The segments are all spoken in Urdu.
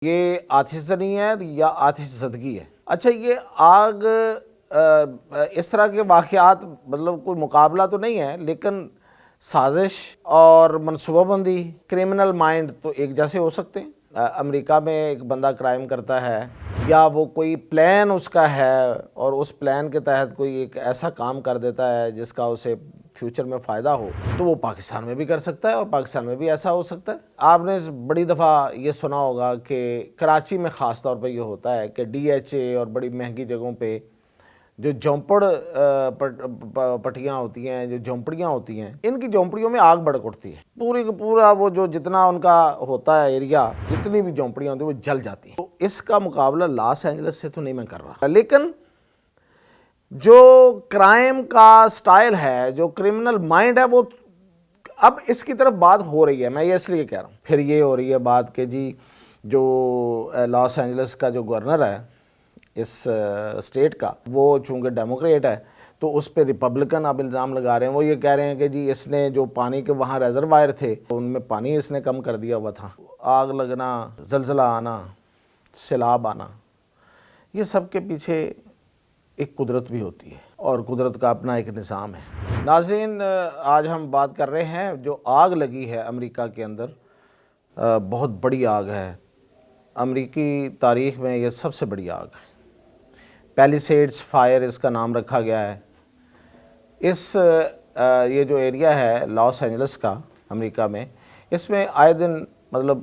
یہ آتش زنی ہے یا آتش زدگی ہے؟ اچھا، یہ آگ اس طرح کے واقعات مطلب کوئی مقابلہ تو نہیں ہے، لیکن سازش اور منصوبہ بندی، کرمنل مائنڈ تو ایک جیسے ہو سکتے ہیں۔ امریکہ میں ایک بندہ کرائم کرتا ہے یا وہ کوئی پلان اس کا ہے اور اس پلان کے تحت کوئی ایک ایسا کام کر دیتا ہے جس کا اسے فیوچر میں فائدہ ہو، تو وہ پاکستان میں بھی کر سکتا ہے اور پاکستان میں بھی ایسا ہو سکتا ہے۔ آپ نے بڑی دفعہ یہ سنا ہوگا کہ کراچی میں خاص طور پہ یہ ہوتا ہے کہ ڈی ایچ اے اور بڑی مہنگی جگہوں پہ جو جھونپڑ پٹیاں ہوتی ہیں، جو جھونپڑیاں ہوتی ہیں، ان کی جھونپڑیوں میں آگ بھڑک اٹھتی ہے، پوری کا پورا وہ جو جتنا ان کا ہوتا ہے ایریا، جتنی بھی جھونپڑیاں ہوتی ہیں وہ جل جاتی ہیں۔ تو اس کا مقابلہ لاس اینجلس سے تو نہیں میں کر رہا، لیکن جو کرائم کا سٹائل ہے، جو کرمنل مائنڈ ہے، وہ اب اس کی طرف بات ہو رہی ہے۔ میں یہ اس لیے کہہ رہا ہوں، پھر یہ ہو رہی ہے بات کہ جی جو لاس اینجلس کا جو گورنر ہے اس اسٹیٹ کا، وہ چونکہ ڈیموکریٹ ہے تو اس پہ ریپبلکن اب الزام لگا رہے ہیں۔ وہ یہ کہہ رہے ہیں کہ جی اس نے جو پانی کے وہاں ریزروائر تھے ان میں پانی اس نے کم کر دیا ہوا تھا۔ آگ لگنا، زلزلہ آنا، سیلاب آنا، یہ سب کے پیچھے ایک قدرت بھی ہوتی ہے اور قدرت کا اپنا ایک نظام ہے۔ ناظرین، آج ہم بات کر رہے ہیں جو آگ لگی ہے امریکہ کے اندر، بہت بڑی آگ ہے، امریکی تاریخ میں یہ سب سے بڑی آگ ہے۔ پیلیسیڈز فائر اس کا نام رکھا گیا ہے۔ یہ جو ایریا ہے لاس اینجلس کا امریکہ میں، اس میں آئے دن مطلب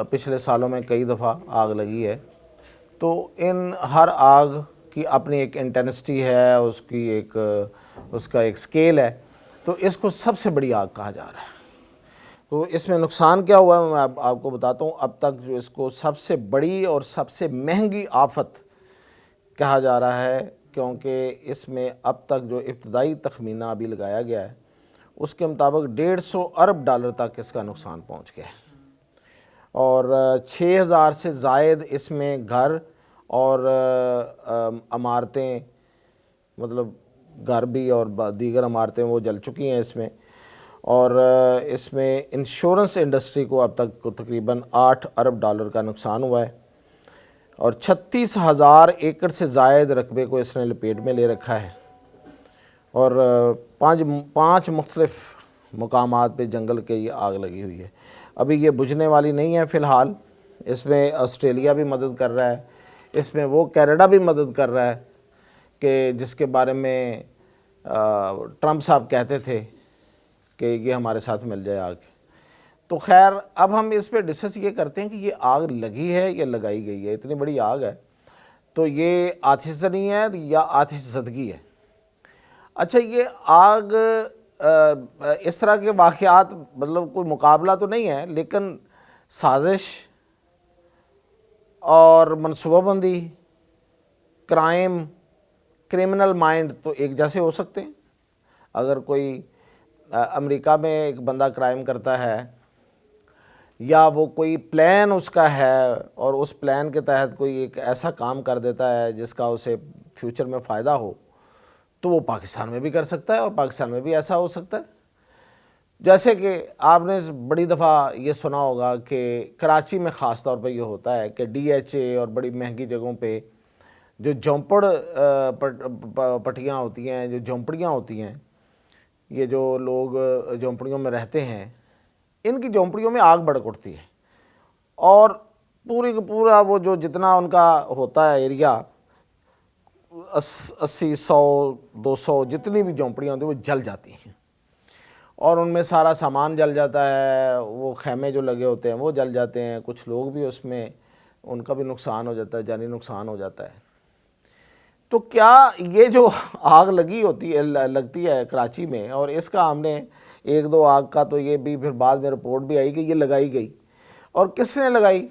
پچھلے سالوں میں کئی دفعہ آگ لگی ہے۔ تو ان ہر آگ کی اپنی ایک انٹینسٹی ہے، اس کا ایک سکیل ہے، تو اس کو سب سے بڑی آگ کہا جا رہا ہے۔ تو اس میں نقصان کیا ہوا ہے میں آپ کو بتاتا ہوں۔ اب تک جو اس کو سب سے بڑی اور سب سے مہنگی آفت کہا جا رہا ہے، کیونکہ اس میں اب تک جو ابتدائی تخمینہ ابھی لگایا گیا ہے اس کے مطابق $150 ارب تک اس کا نقصان پہنچ گیا ہے، اور 6000 سے زائد اس میں گھر اور عمارتیں، مطلب گھر بھی اور دیگر عمارتیں وہ جل چکی ہیں اس میں، اور اس میں انشورنس انڈسٹری کو اب تک تقریباً $8 ارب کا نقصان ہوا ہے، اور 36,000 ایکڑ سے زائد رقبے کو اس نے لپیٹ میں لے رکھا ہے، اور پانچ مختلف مقامات پہ جنگل کے یہ آگ لگی ہوئی ہے۔ ابھی یہ بجھنے والی نہیں ہے فی الحال، اس میں آسٹریلیا بھی مدد کر رہا ہے، اس میں وہ کینیڈا بھی مدد کر رہا ہے کہ جس کے بارے میں ٹرمپ صاحب کہتے تھے کہ یہ ہمارے ساتھ مل جائے آگ۔ تو خیر، اب ہم اس پہ ڈسکس یہ کرتے ہیں کہ یہ آگ لگی ہے یا لگائی گئی ہے۔ اتنی بڑی آگ ہے تو یہ آتش زنی ہے یا آتش زدگی ہے؟ اچھا، یہ آگ اس طرح کے واقعات مطلب کوئی مقابلہ تو نہیں ہے، لیکن سازش اور منصوبہ بندی، کرائم، کرمنل مائنڈ تو ایک جیسے ہو سکتے ہیں۔ اگر کوئی امریکہ میں ایک بندہ کرائم کرتا ہے یا وہ کوئی پلان اس کا ہے اور اس پلان کے تحت کوئی ایک ایسا کام کر دیتا ہے جس کا اسے فیوچر میں فائدہ ہو، تو وہ پاکستان میں بھی کر سکتا ہے اور پاکستان میں بھی ایسا ہو سکتا ہے۔ جیسے کہ آپ نے بڑی دفعہ یہ سنا ہوگا کہ کراچی میں خاص طور پہ یہ ہوتا ہے کہ ڈی ایچ اے اور بڑی مہنگی جگہوں پہ جو جھونپڑ پٹیاں ہوتی ہیں، جو جھونپڑیاں ہوتی ہیں، یہ جو لوگ جھونپڑیوں میں رہتے ہیں، ان کی جھونپڑیوں میں آگ بھڑک اٹھتی ہے، اور پوری کا پورا وہ جو جتنا ان کا ہوتا ہے ایریا، 80، 100، 200 جتنی بھی جھونپڑیاں ہوتی ہیں وہ جل جاتی ہیں، اور ان میں سارا سامان جل جاتا ہے، وہ خیمے جو لگے ہوتے ہیں وہ جل جاتے ہیں، کچھ لوگ بھی اس میں ان کا بھی نقصان ہو جاتا ہے، جانی نقصان ہو جاتا ہے۔ تو کیا یہ جو آگ لگتی ہے کراچی میں، اور اس کا ہم نے ایک دو آگ کا تو یہ بھی پھر بعد میں رپورٹ بھی آئی کہ یہ لگائی گئی، اور کس نے لگائی؟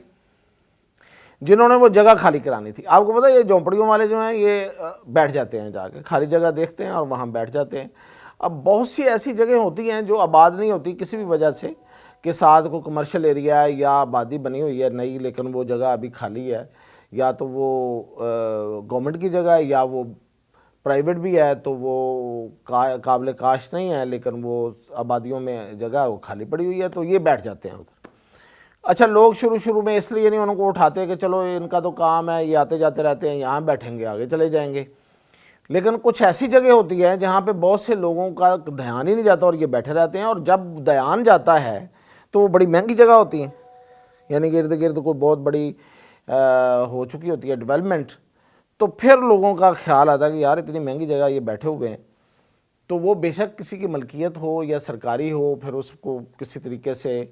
جنہوں نے وہ جگہ خالی کرانی تھی۔ آپ کو پتہ ہے یہ جھونپڑیوں والے جو ہیں یہ بیٹھ جاتے ہیں، جا کے خالی جگہ دیکھتے ہیں اور وہاں بیٹھ جاتے ہیں۔ اب بہت سی ایسی جگہیں ہوتی ہیں جو آباد نہیں ہوتی کسی بھی وجہ سے، کہ ساتھ کو کمرشل ایریا ہے یا آبادی بنی ہوئی ہے نئی، لیکن وہ جگہ ابھی خالی ہے، یا تو وہ گورنمنٹ کی جگہ ہے یا وہ پرائیویٹ بھی ہے، تو وہ قابل کاشت نہیں ہے، لیکن وہ آبادیوں میں جگہ وہ خالی پڑی ہوئی ہے، تو یہ بیٹھ جاتے ہیں ادھر۔ اچھا لوگ شروع میں اس لیے نہیں ان کو اٹھاتے کہ چلو ان کا تو کام ہے، یہ آتے جاتے رہتے ہیں، یہاں بیٹھیں گے آگے چلے جائیں گے، لیکن کچھ ایسی جگہ ہوتی ہے جہاں پہ بہت سے لوگوں کا دھیان ہی نہیں جاتا اور یہ بیٹھے رہتے ہیں، اور جب دھیان جاتا ہے تو وہ بڑی مہنگی جگہ ہوتی ہیں، یعنی کہ ارد گرد کوئی بہت بڑی ہو چکی ہوتی ہے ڈیولپمنٹ، تو پھر لوگوں کا خیال آتا ہے کہ یار اتنی مہنگی جگہ یہ بیٹھے ہوئے ہیں، تو وہ بے شک کسی کی ملکیت ہو یا سرکاری ہو، پھر اس کو کسی طریقے سے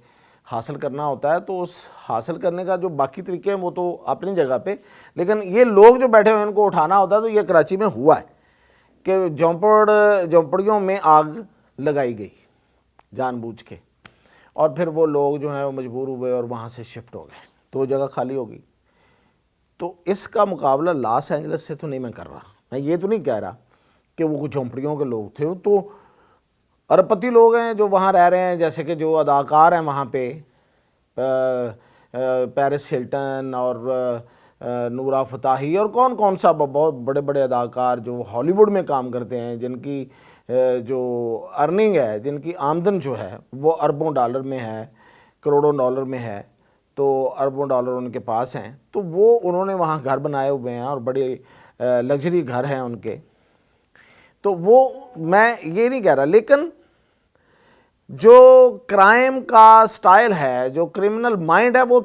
حاصل کرنا ہوتا ہے، تو اس حاصل کرنے کا جو باقی طریقے ہیں وہ تو اپنی جگہ پہ، لیکن یہ لوگ جو بیٹھے ہوئے ہیں ان کو اٹھانا ہوتا ہے، تو یہ کراچی میں ہوا ہے کہ جھونپڑیوں میں آگ لگائی گئی جان بوجھ کے، اور پھر وہ لوگ جو ہیں وہ مجبور ہوئے اور وہاں سے شفٹ ہو گئے، تو وہ جگہ خالی ہو گئی۔ تو اس کا مقابلہ لاس اینجلس سے تو نہیں میں کر رہا، میں یہ تو نہیں کہہ رہا کہ وہ جھونپڑیوں کے لوگ تھے، تو ارب پتی لوگ ہیں جو وہاں رہ رہے ہیں، جیسے کہ جو اداکار ہیں وہاں پہ پیرس ہلٹن اور نورا فتحی اور کون سا بہت بڑے بڑے اداکار جو ہالی ووڈ میں کام کرتے ہیں، جن کی جو ارننگ ہے، جن کی آمدن جو ہے وہ اربوں ڈالر میں ہے، کروڑوں ڈالر میں ہے، تو اربوں ڈالر ان کے پاس ہیں، تو وہ انہوں نے وہاں گھر بنائے ہوئے ہیں اور بڑے لگژری گھر ہیں ان کے، تو وہ میں یہ نہیں کہہ رہا، لیکن جو کرائم کا سٹائل ہے، جو کرمنل مائنڈ ہے، وہ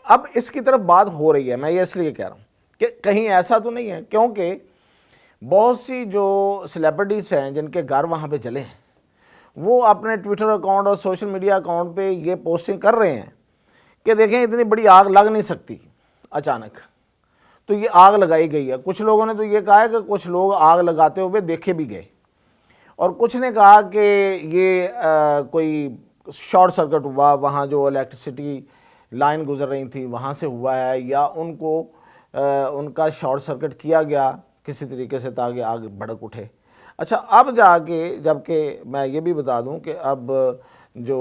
اب اس کی طرف بات ہو رہی ہے، میں یہ اس لیے کہہ رہا ہوں کہ کہیں ایسا تو نہیں ہے، کیونکہ بہت سی جو سیلیبریٹیز ہیں جن کے گھر وہاں پہ جلے ہیں، وہ اپنے ٹویٹر اکاؤنٹ اور سوشل میڈیا اکاؤنٹ پہ یہ پوسٹنگ کر رہے ہیں کہ دیکھیں اتنی بڑی آگ لگ نہیں سکتی اچانک، تو یہ آگ لگائی گئی ہے۔ کچھ لوگوں نے تو یہ کہا ہے کہ کچھ لوگ آگ لگاتے ہوئے دیکھے بھی گئے، اور کچھ نے کہا کہ یہ کوئی شارٹ سرکٹ ہوا، وہاں جو الیکٹریسٹی لائن گزر رہی تھی وہاں سے ہوا ہے، یا ان کو ان کا شارٹ سرکٹ کیا گیا کسی طریقے سے تاکہ آگ بھڑک اٹھے۔ اچھا اب جا کے، جب کہ میں یہ بھی بتا دوں کہ اب جو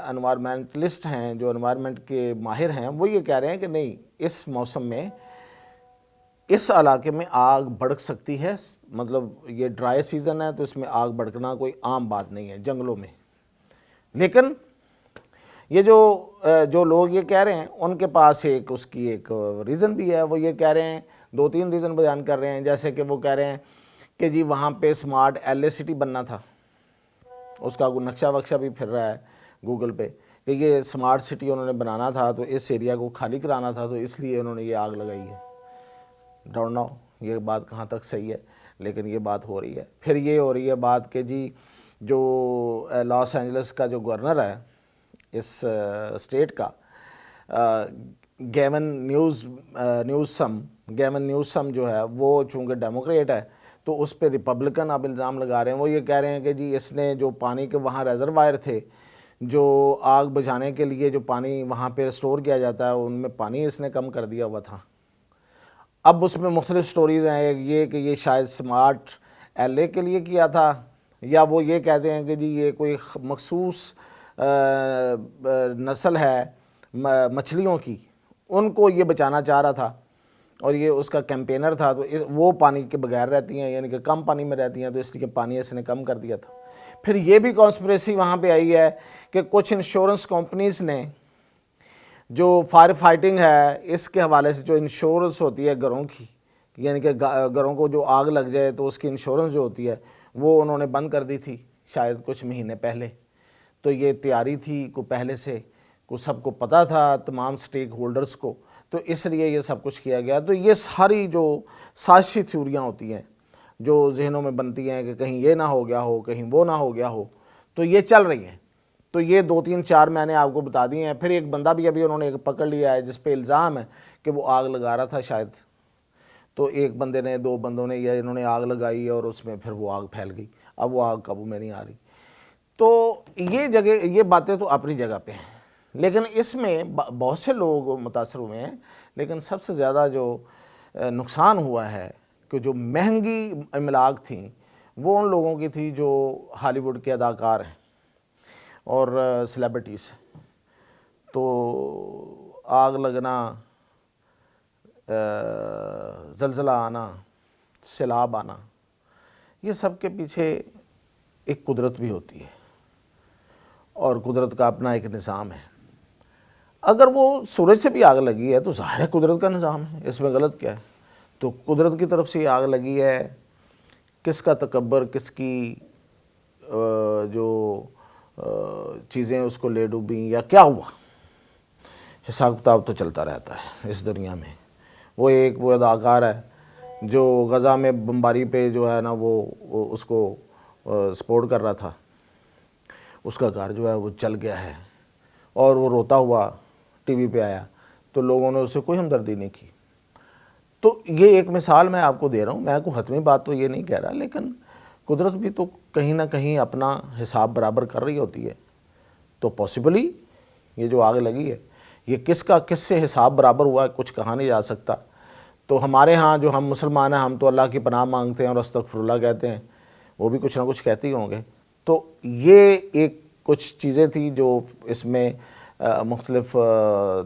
انوائرمنٹلسٹ ہیں، جو انوائرمنٹ کے ماہر ہیں، وہ یہ کہہ رہے ہیں کہ نہیں، اس موسم میں اس علاقے میں آگ بھڑک سکتی ہے، مطلب یہ ڈرائی سیزن ہے تو اس میں آگ بھڑکنا کوئی عام بات نہیں ہے جنگلوں میں، لیکن یہ جو لوگ یہ کہہ رہے ہیں ان کے پاس اس کی ایک ریزن بھی ہے، وہ یہ کہہ رہے ہیں، 2-3 ریزن بیان کر رہے ہیں، جیسے کہ وہ کہہ رہے ہیں کہ جی وہاں پہ سمارٹ LA سٹی بننا تھا، اس کا نقشہ وقشہ بھی پھر رہا ہے گوگل پہ کہ یہ سمارٹ سٹی انہوں نے بنانا تھا، تو اس ایریا کو خالی کرانا تھا، تو اس لیے انہوں نے یہ آگ لگائی ہے۔ ڈونٹ نو یہ بات کہاں تک صحیح ہے، لیکن یہ بات ہو رہی ہے۔ پھر یہ ہو رہی ہے بات کہ جی جو لاس اینجلس کا جو گورنر ہے اس اسٹیٹ کا، گیون نیوسم جو ہے، وہ چونکہ ڈیموکریٹ ہے تو اس پہ ریپبلکن اب الزام لگا رہے ہیں۔ وہ یہ کہہ رہے ہیں کہ جی اس نے جو پانی کے وہاں ریزروائر تھے، جو آگ بجھانے کے لیے جو پانی وہاں پہ اسٹور کیا جاتا ہے، ان میں پانی اس نے کم کر دیا ہوا تھا۔ اب اس میں مختلف سٹوریز ہیں، یہ کہ یہ شاید سمارٹ LA کے لیے کیا تھا، یا وہ یہ کہتے ہیں کہ جی یہ کوئی مخصوص نسل ہے مچھلیوں کی، ان کو یہ بچانا چاہ رہا تھا، اور یہ اس کا کیمپینر تھا، تو وہ پانی کے بغیر رہتی ہیں، یعنی کہ کم پانی میں رہتی ہیں، تو اس لیے پانی اس نے کم کر دیا تھا۔ پھر یہ بھی کانسپریسی وہاں پہ آئی ہے کہ کچھ انشورنس کمپنیز نے جو فائر فائٹنگ ہے اس کے حوالے سے، جو انشورنس ہوتی ہے گھروں کی، یعنی کہ گھروں کو جو آگ لگ جائے تو اس کی انشورنس جو ہوتی ہے وہ انہوں نے بند کر دی تھی شاید کچھ مہینے پہلے، تو یہ تیاری تھی کو پہلے سے کو سب کو پتہ تھا، تمام سٹیک ہولڈرز کو، تو اس لیے یہ سب کچھ کیا گیا۔ تو یہ ساری جو سازشی تھیوریاں ہوتی ہیں جو ذہنوں میں بنتی ہیں کہ کہیں یہ نہ ہو گیا ہو، کہیں وہ نہ ہو گیا ہو، تو یہ چل رہی ہیں۔ تو یہ 2-3-4 میں نے آپ کو بتا دی ہیں۔ پھر ایک بندہ بھی ابھی انہوں نے ایک پکڑ لیا ہے جس پہ الزام ہے کہ وہ آگ لگا رہا تھا شاید، تو ایک بندے نے، 2 بندوں نے، یا انہوں نے آگ لگائی اور اس میں پھر وہ آگ پھیل گئی، اب وہ آگ قابو میں نہیں آ رہی۔ تو یہ باتیں تو اپنی جگہ پہ ہیں، لیکن اس میں بہت سے لوگ متاثر ہوئے ہیں، لیکن سب سے زیادہ جو نقصان ہوا ہے کہ جو مہنگی املاک تھیں وہ ان لوگوں کی تھی جو ہالی ووڈ کے اداکار ہیں اور سیلیبریٹیز۔ تو آگ لگنا، زلزلہ آنا، سیلاب آنا، یہ سب کے پیچھے ایک قدرت بھی ہوتی ہے، اور قدرت کا اپنا ایک نظام ہے۔ اگر وہ سورج سے بھی آگ لگی ہے تو ظاہر ہے قدرت کا نظام ہے، اس میں غلط کیا ہے؟ تو قدرت کی طرف سے یہ آگ لگی ہے، کس کا تکبر، کس کی جو چیزیں اس کو لے ڈوبیں یا کیا ہوا، حساب کتاب تو چلتا رہتا ہے اس دنیا میں۔ وہ اداکار ہے جو غزہ میں بمباری پہ جو ہے نا وہ اس کو سپورٹ کر رہا تھا، اس کا گھر جو ہے وہ جل گیا ہے اور وہ روتا ہوا ٹی وی پہ آیا تو لوگوں نے اسے کوئی ہمدردی نہیں کی۔ تو یہ ایک مثال میں آپ کو دے رہا ہوں، میں کوئی حتمی بات تو یہ نہیں کہہ رہا، لیکن قدرت بھی تو کہیں نہ کہیں اپنا حساب برابر کر رہی ہوتی ہے۔ تو پاسبلی یہ جو آگ لگی ہے یہ کس سے حساب برابر ہوا ہے کچھ کہا نہیں جا سکتا۔ تو ہمارے ہاں جو ہم مسلمان ہیں ہم تو اللہ کی پناہ مانگتے ہیں اور استغفر اللہ کہتے ہیں، وہ بھی کچھ نہ کچھ کہتے ہی ہوں گے۔ تو یہ ایک کچھ چیزیں تھیں جو اس میں مختلف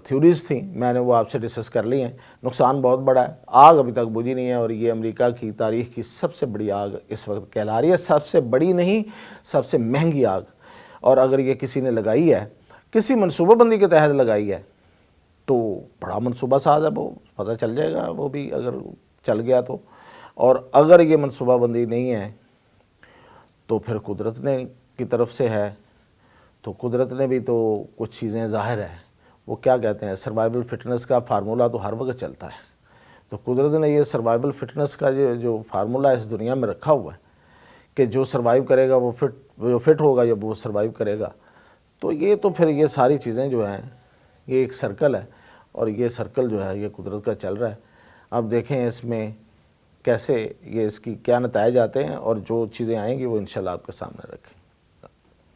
تھیوریز تھیں، میں نے وہ آپ سے ڈسکس کر لی ہیں۔ نقصان بہت بڑا ہے، آگ ابھی تک بجھی نہیں ہے، اور یہ امریکہ کی تاریخ کی سب سے بڑی آگ اس وقت کہلا رہی ہے، سب سے بڑی نہیں سب سے مہنگی آگ۔ اور اگر یہ کسی نے لگائی ہے، کسی منصوبہ بندی کے تحت لگائی ہے تو بڑا منصوبہ ساز ہے، وہ پتہ چل جائے گا وہ بھی اگر چل گیا تو۔ اور اگر یہ منصوبہ بندی نہیں ہے تو پھر قدرت نے کی طرف سے ہے، تو قدرت نے بھی تو کچھ چیزیں ظاہر ہے، وہ کیا کہتے ہیں سروائیول فٹنس کا فارمولہ تو ہر وقت چلتا ہے۔ تو قدرت نے یہ سروائیول فٹنس کا جو فارمولہ اس دنیا میں رکھا ہوا ہے کہ جو سروائیو کرے گا وہ فٹ ہوگا یا وہ سروائیو کرے گا۔ تو یہ تو پھر یہ ساری چیزیں جو ہیں یہ ایک سرکل ہے، اور یہ سرکل جو ہے یہ قدرت کا چل رہا ہے۔ اب دیکھیں اس میں کیسے اس کی کیا نتائج آتے ہیں، اور جو چیزیں آئیں گی وہ انشاءاللہ آپ کے سامنے رکھیں۔